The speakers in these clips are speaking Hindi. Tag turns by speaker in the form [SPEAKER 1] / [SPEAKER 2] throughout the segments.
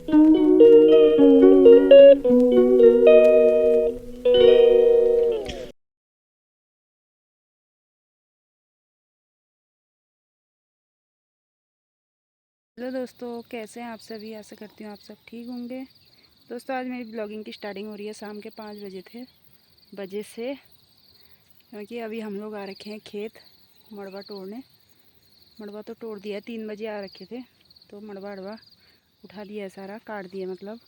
[SPEAKER 1] हेलो दोस्तों, कैसे हैं आप सभी। आशा करती हूँ आप सब ठीक होंगे। दोस्तों, आज मेरी ब्लॉगिंग की स्टार्टिंग हो रही है शाम के 5 बजे से, क्योंकि अभी हम लोग आ रखे हैं खेत मड़वा तोड़ने। मड़वा तो तोड़ दिया है, 3 बजे आ रखे थे, तो मड़वा अड़वा उठा दिया है, सारा काट दिया मतलब।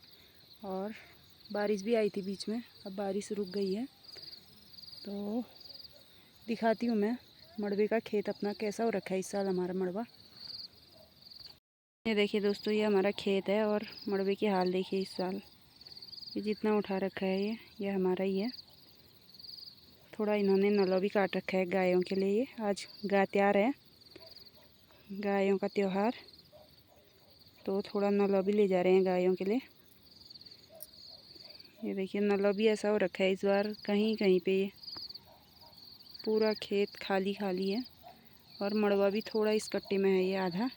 [SPEAKER 1] और बारिश भी आई थी बीच में, अब बारिश रुक गई है। तो दिखाती हूँ मैं मड़वे का खेत अपना कैसा हो रखा है इस साल हमारा मड़वा। ये देखिए दोस्तों, ये हमारा खेत है और मड़वे की हाल देखिए इस साल। ये जितना उठा रखा है ये हमारा ही है। थोड़ा इन्होंने नलौ भी काट रखा है गायों के लिए। ये आज गाय तैयार है, गायों का त्योहार, तो थोड़ा नलौ भी ले जा रहे हैं गायों के लिए। ये देखिए नलौ भी ऐसा हो रखा है इस बार, कहीं कहीं पे ये पूरा खेत खाली खाली है। और मड़वा भी थोड़ा इस कट्टे में है, ये आधा,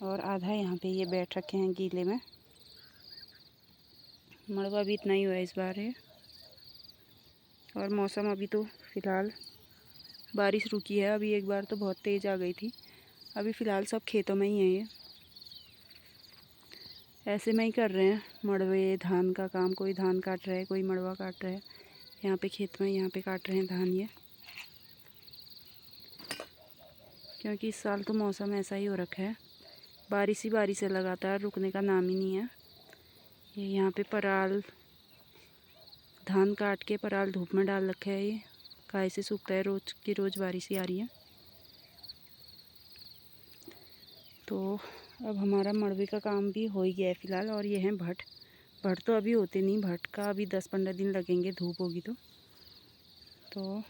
[SPEAKER 1] और आधा यहाँ पे ये बैठ रखे हैं गीले में। मड़वा भी इतना ही हुआ है इस बार है। और मौसम अभी तो फ़िलहाल बारिश रुकी है, अभी एक बार तो बहुत तेज़ आ गई थी। अभी फ़िलहाल सब खेतों में ही है, ये ऐसे में ही कर रहे हैं मड़वे धान का काम। कोई धान काट रहा है, कोई मड़वा काट रहा है। यहाँ पे खेत में यहाँ पे काट रहे हैं धान ये, क्योंकि इस साल तो मौसम ऐसा ही हो रखा है, बारिश ही बारिश है लगातार, रुकने का नाम ही नहीं है। ये यहाँ पे पराल धान काट के पराल धूप में डाल रखा है, ये काहे से सूखता है, रोज़ की रोज़ बारिश ही आ रही है। तो अब हमारा मड़वे का काम भी हो ही गया है फ़िलहाल। और ये हैं भट्ट। भट्ट तो अभी होते नहीं, भट्ट का अभी 10-15 दिन लगेंगे, धूप होगी तो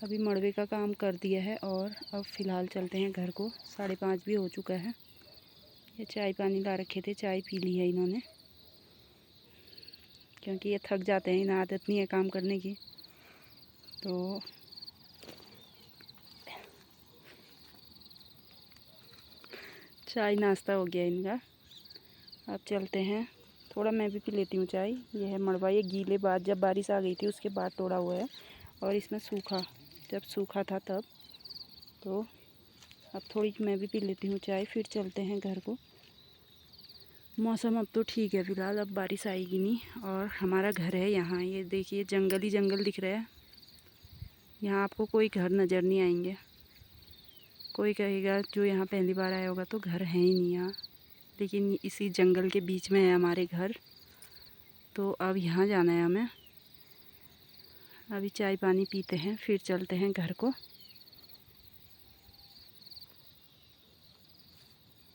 [SPEAKER 1] अभी मड़वे का काम कर दिया है। और अब फ़िलहाल चलते हैं घर को, 5:30 भी हो चुका है। ये चाय पानी ला रखे थे, चाय पी ली है इन्होंने, क्योंकि ये थक जाते हैं, इन्हें आदत नहीं है काम करने की। तो चाय नाश्ता हो गया इनका। अब चलते हैं, थोड़ा मैं भी पी लेती हूँ चाय। ये है मड़वा, ये गीले बाद जब बारिश आ गई थी उसके बाद तोड़ा हुआ है, और इसमें सूखा, जब सूखा था तब। तो अब थोड़ी मैं भी पी लेती हूँ चाय, फिर चलते हैं घर को। मौसम अब तो ठीक है फ़िलहाल, अब बारिश आएगी नहीं। और हमारा घर है यहाँ, ये देखिए जंगल ही जंगल दिख रहा है। यहाँ आपको कोई घर नज़र नहीं आएंगे। कोई कहेगा जो यहाँ पहली बार आया होगा तो घर है ही नहीं यहाँ, लेकिन इसी जंगल के बीच में है हमारे घर। तो अब यहाँ जाना है हमें। अभी चाय पानी पीते हैं, फिर चलते हैं घर को।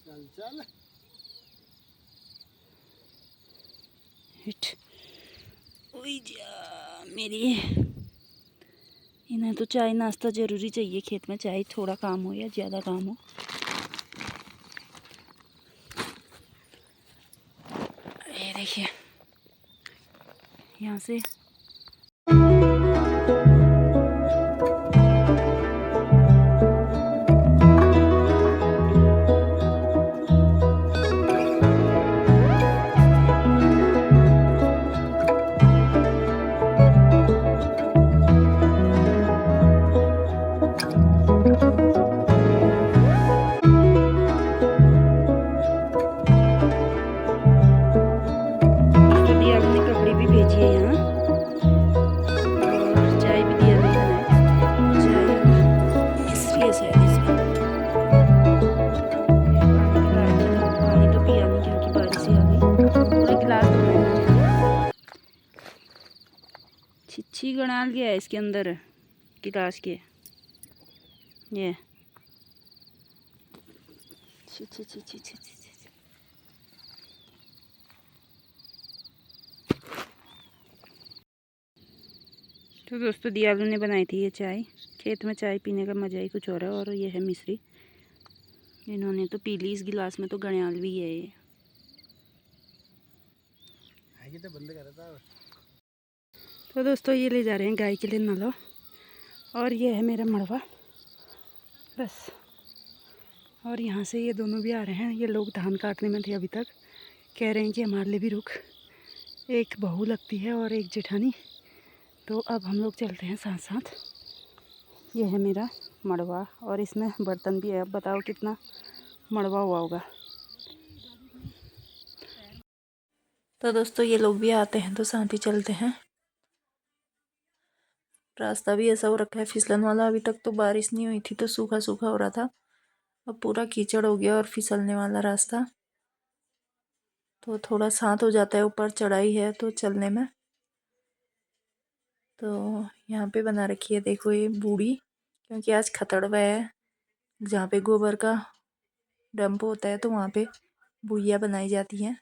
[SPEAKER 1] चल चल हिट ओई जा मेरी। इन्हें तो चाय नाश्ता ज़रूरी चाहिए खेत में, चाहे थोड़ा काम हो या ज़्यादा काम हो। ये देखिए यहाँ से दिया ने ककड़ी भी भेजी है यहाँ, और चाय भी दिया नहीं बनाए, चाय और मिश्री है शायद इसमें। पानी भी ला रखी थी, पानी तो पिया नहीं क्योंकि बारिश ही आ गई। थोड़ा गिलास दो मुझे। छिछी गणाल गया है इसके अंदर गिलास के, ये छी छी छी छी छी छी। तो दोस्तों, दियालू ने बनाई थी ये चाय। खेत में चाय पीने का मज़ा ही कुछ और है। और ये है मिश्री, इन्होंने तो पी ली। इस गिलास में तो गणयाल भी है ये। तो दोस्तों, ये ले जा रहे हैं गाय के लिए नलौ, और ये है मेरा मड़वा। बस और यहाँ से ये दोनों भी आ रहे हैं। ये लोग धान काटने में थे अभी तक, कह रहे हैं कि हमारे लिए भी रुक। एक बहू लगती है और एक जेठानी। तो अब हम लोग चलते हैं साथ साथ। ये है मेरा मड़वा और इसमें बर्तन भी है। अब बताओ कितना मड़वा हुआ होगा।
[SPEAKER 2] तो दोस्तों ये लोग भी आते हैं तो साथ ही चलते हैं। रास्ता भी ऐसा हो रखा है फिसलन वाला। अभी तक तो बारिश नहीं हुई थी तो सूखा सूखा हो रहा था, अब पूरा कीचड़ हो गया और फिसलने वाला रास्ता। तो थोड़ा साथ हो जाता है, ऊपर चढ़ाई है तो चलने में। तो यहाँ पे बना रखी है देखो ये बूढ़ी, क्योंकि आज खतड़वा है। जहाँ पे गोबर का डंप होता है तो वहाँ पे बुइयाँ बनाई जाती हैं।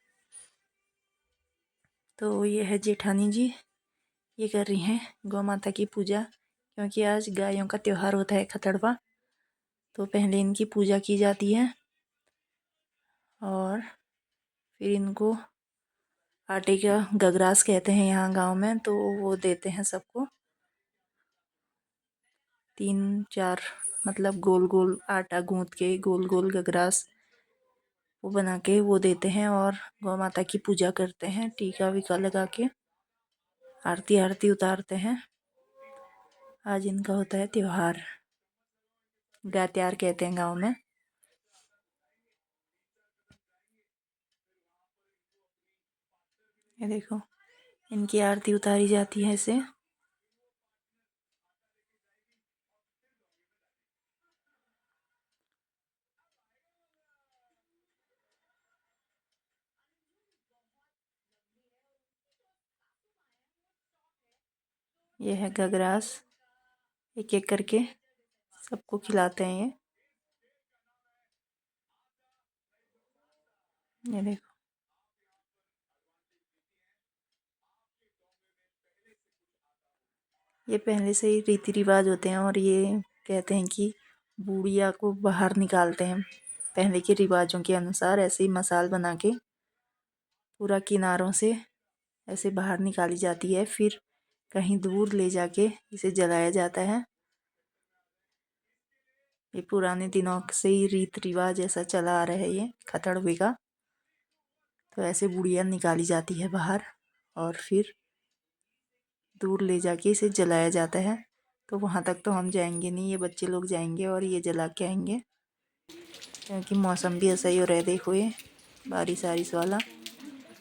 [SPEAKER 2] तो ये है जेठानी जी, ये कर रही हैं गौ माता की पूजा, क्योंकि आज गायों का त्योहार होता है खतड़वा। तो पहले इनकी पूजा की जाती है और फिर इनको आटे का गगरास कहते हैं यहाँ गांव में, तो वो देते हैं सबको। 3-4 मतलब गोल गोल आटा गूंथ के गोल गोल गगरास वो बना के वो देते हैं और गौ माता की पूजा करते हैं, टीका वीका लगा के आरती आरती उतारते हैं। आज इनका होता है त्योहार, गात्यार कहते हैं गांव में। ये देखो इनकी आरती उतारी जाती है ऐसे। ये है गगरास, एक एक करके सबको खिलाते हैं ये देखो। ये पहले से ही रीति रिवाज होते हैं और ये कहते हैं कि बुढ़िया को बाहर निकालते हैं पहले के रिवाजों के अनुसार। ऐसे ही मसाल बना के पूरा किनारों से ऐसे बाहर निकाली जाती है, फिर कहीं दूर ले जाके इसे जलाया जाता है। ये पुराने दिनों से ही रीत रिवाज ऐसा चला आ रहा है ये खतड़वे का। तो ऐसे बुढ़िया निकाली जाती है बाहर और फिर दूर ले जाके इसे जलाया जाता है। तो वहाँ तक तो हम जाएंगे नहीं, ये बच्चे लोग जाएंगे और ये जला के आएंगे, क्योंकि मौसम भी ऐसा ही हो रहा है। देखो ये बारिश वारिश वाला,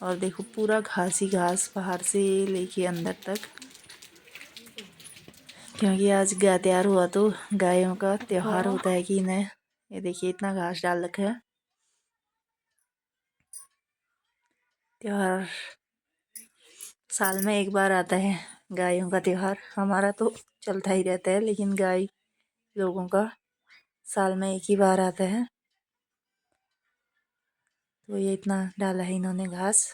[SPEAKER 2] और देखो पूरा घास ही घास बाहर से लेके अंदर तक, क्योंकि आज गाय तैयार हुआ तो गायों का त्योहार होता है कि इन्हें। ये देखिए इतना घास डाल रखा है। त्योहार साल में एक बार आता है गायों का त्योहार। हमारा तो चलता ही रहता है, लेकिन गाय लोगों का साल में एक ही बार आता है। तो ये इतना डाला है इन्होंने घास।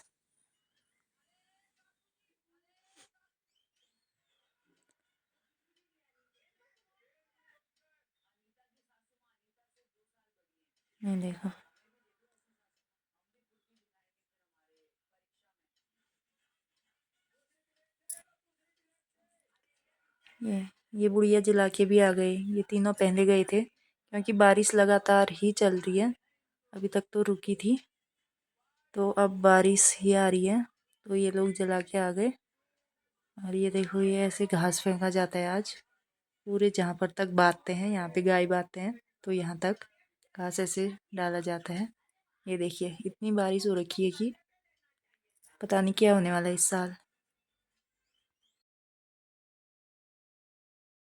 [SPEAKER 2] ये देखो ये बुढ़िया जला के भी आ गए। ये तीनों पहले गए थे, क्योंकि बारिश लगातार ही चल रही है। अभी तक तो रुकी थी, तो अब बारिश ही आ रही है तो ये लोग जला के आ गए। और ये देखो ये ऐसे घास फेंका जाता है आज पूरे, जहाँ पर तक बांधते हैं, यहाँ पे गाय बांधते हैं तो यहाँ तक घास ऐसे डाला जाता है। ये देखिए इतनी बारिश हो रखी है कि पता नहीं क्या होने वाला है इस साल।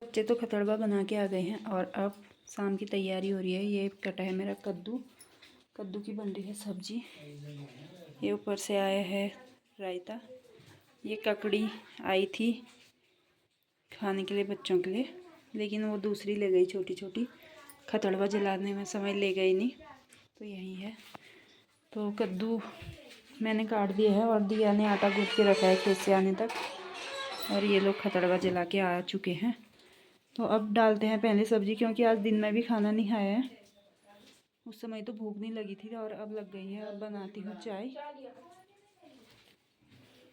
[SPEAKER 1] बच्चे तो खतड़वा बना के आ गए हैं और अब शाम की तैयारी हो रही है। ये कटा है मेरा कद्दू, कद्दू की बन रही है सब्जी। ये ऊपर से आया है रायता। ये ककड़ी आई थी खाने के लिए बच्चों के लिए, लेकिन वो दूसरी ले गई छोटी छोटी। खतड़वा जलाने में समय ले गई नहीं, तो यही है। तो कद्दू मैंने काट दिया है और दिया ने आटा गूँथ के रखा है खेत से आने तक। और ये लोग खतड़वा जला के आ चुके हैं। तो अब डालते हैं पहले सब्ज़ी, क्योंकि आज दिन में भी खाना नहीं खाया है। उस समय तो भूख नहीं लगी थी और अब लग गई है। अब बनाती हूँ चाय,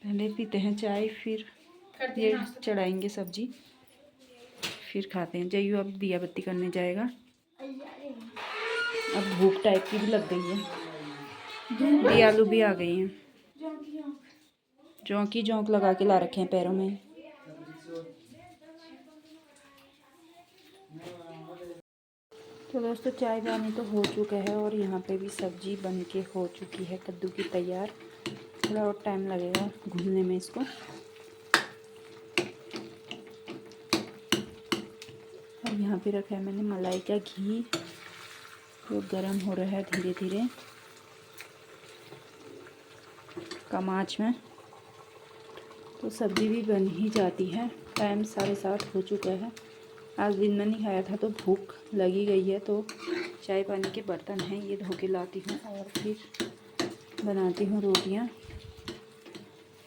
[SPEAKER 1] पहले पीते हैं चाय फिर ये चढ़ाएंगे सब्ज़ी, फिर खाते हैं। जयू अब दिया बत्ती करने जाएगा। अब भूख टाइप की भी लग गई है। भी आलू भी आ गई हैं। जौं की जौंक लगा के ला रखे हैं पैरों में। तो दोस्तों चाय पानी तो हो चुका है और यहाँ पे भी सब्जी बन के हो चुकी है कद्दू की तैयार। थोड़ा और टाइम लगेगा घुलने में इसको। और यहाँ पे रखा है मैंने मलाई का घी, जो गर्म हो रहा है धीरे धीरे कम आंच में। तो सब्ज़ी भी बन ही जाती है। टाइम 7:30 हो चुका है। आज दिन में नहीं खाया था तो भूख लगी गई है, तो चाय पानी के बर्तन हैं ये धो के लाती हूँ और फिर बनाती हूँ रोटियाँ।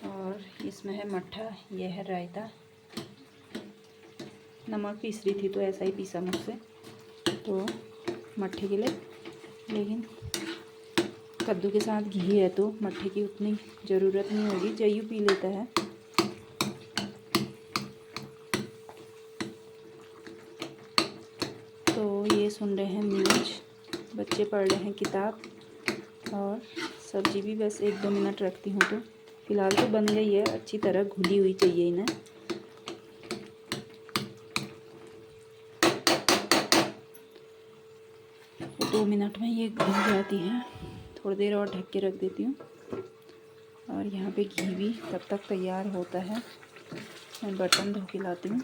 [SPEAKER 1] और इसमें है मट्ठा, यह है रायता। नमक पीस रही थी तो ऐसा ही पीसा मुझसे तो मट्ठे के लिए, लेकिन कद्दू के साथ घी है तो मट्ठे की उतनी ज़रूरत नहीं होगी, जयू पी लेता है। तो ये सुन रहे हैं न्यूज, बच्चे पढ़ रहे हैं किताब, और सब्जी भी बस 1-2 मिनट रखती हूँ। तो फ़िलहाल तो बन गई है, अच्छी तरह घुली हुई चाहिए इन्हें। तो 2 मिनट में ये घुल जाती हैं। थोड़ी देर और ढक के रख देती हूँ। और यहाँ पे घी भी तब तक तैयार होता है, मैं बर्तन धो के लाती हूँ।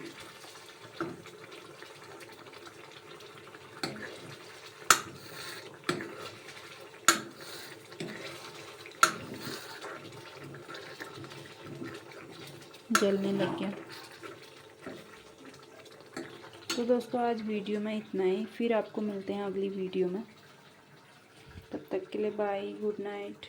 [SPEAKER 1] जलने लग गया। तो दोस्तों आज वीडियो में इतना ही, फिर आपको मिलते हैं अगली वीडियो में। तब तक के लिए बाय, गुड नाइट।